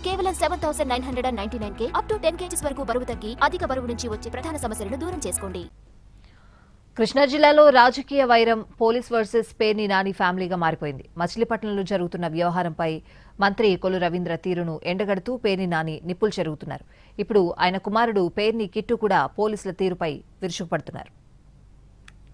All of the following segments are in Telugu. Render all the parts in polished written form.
కేవలం 7,999 అప్ టు 10 kgs వరకు బరువు తగ్గి అధిక బరువు నుంచి వచ్చే ప్రధాన సమస్యలను దూరం చేసుకోండి. కృష్ణా జిల్లాలో రాజకీయ వైరం పోలీస్ వర్సెస్ పేర్ని నాని ఫ్యామిలీగా మారిపోయింది. మచిలీపట్నంలో జరుగుతున్న వ్యవహారంపై మంత్రి కొల్లు రవీంద్ర తీరును ఎండగడుతూ పేర్ని నాని నిప్పులు చెరుగుతున్నారు. ఇప్పుడు ఆయన కుమారుడు పేర్ని కిట్టు కూడా పోలీసుల తీరుపై విరుచుకుపడుతున్నారు.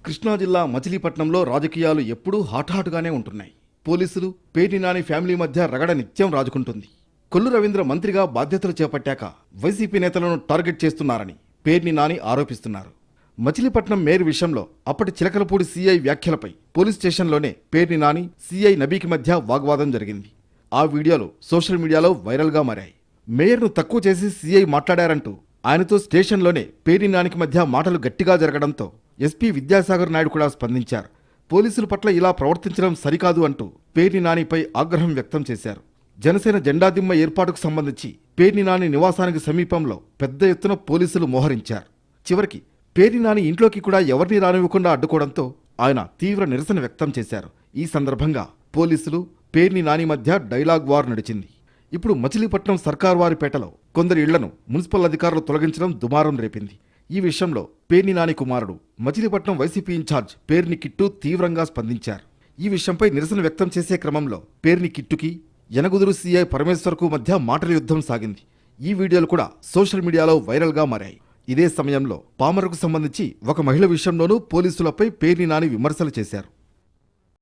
కృష్ణా జిల్లా మచిలీపట్నంలో రాజకీయాలు ఎప్పుడూ హాట్గానే ఉంటున్నాయి. పోలీసులు పేర్ని నాని ఫ్యామిలీ మధ్య రగడ నిత్యం రాజుకుంటుంది. కొల్లు రవీంద్ర మంత్రిగా బాధ్యతలు చేపట్టాక వైసీపీ నేతలను టార్గెట్ చేస్తున్నారని పేర్ని నాని ఆరోపిస్తున్నారు. మచిలీపట్నం మేయర్ విషయంలో అప్పటి చిలకలపూడి సీఐ వ్యాఖ్యలపై పోలీస్ స్టేషన్లోనే పేర్ని నాని సీఐ నబీకి మధ్య వాగ్వాదం జరిగింది. ఆ వీడియోలు సోషల్ మీడియాలో వైరల్గా మారాయి. మేయర్ను తక్కువ చేసి సీఐ మాట్లాడారంటూ ఆయనతో స్టేషన్లోనే పేర్ని నానికి మధ్య మాటలు గట్టిగా జరగడంతో ఎస్పీ విద్యాసాగర్ నాయుడు కూడా స్పందించారు. పోలీసుల పట్ల ఇలా ప్రవర్తించడం సరికాదు అంటూ పేర్ని నానిపై ఆగ్రహం వ్యక్తం చేశారు. జనసేన జెండా దిమ్మ ఏర్పాటుకు సంబంధించి పేర్ని నాని నివాసానికి సమీపంలో పెద్ద ఎత్తున పోలీసులు మోహరించారు. చివరికి పేర్ని నాని ఇంట్లోకి కూడా ఎవరిని రానివ్వకుండా అడ్డుకోవడంతో ఆయన తీవ్ర నిరసన వ్యక్తం చేశారు. ఈ సందర్భంగా పోలీసులు పేర్ని నాని మధ్య డైలాగ్ వార్ నడిచింది. ఇప్పుడు మచిలీపట్నం సర్కార్వారిపేటలో కొందరి ఇళ్లను మున్సిపల్ అధికారులు తొలగించడం దుమారం రేపింది. ఈ విషయంలో పేర్ని నాని కుమారుడు మచిలీపట్నం వైసీపీ ఇన్ఛార్జ్ పేర్ని కిట్టు తీవ్రంగా స్పందించారు. ఈ విషయంపై నిరసన వ్యక్తం చేసే క్రమంలో పేర్ని కిట్టుకి యనగుదురు సీఐ పరమేశ్వర్కు మధ్య మాటల యుద్ధం సాగింది. ఈ వీడియోలు కూడా సోషల్ మీడియాలో వైరల్గా మారాయి. ఇదే సమయంలో పామరకు సంబంధించి ఒక మహిళ విషయంలోనూ పోలీసులపై పేర్ని నాని విమర్శలు చేశారు.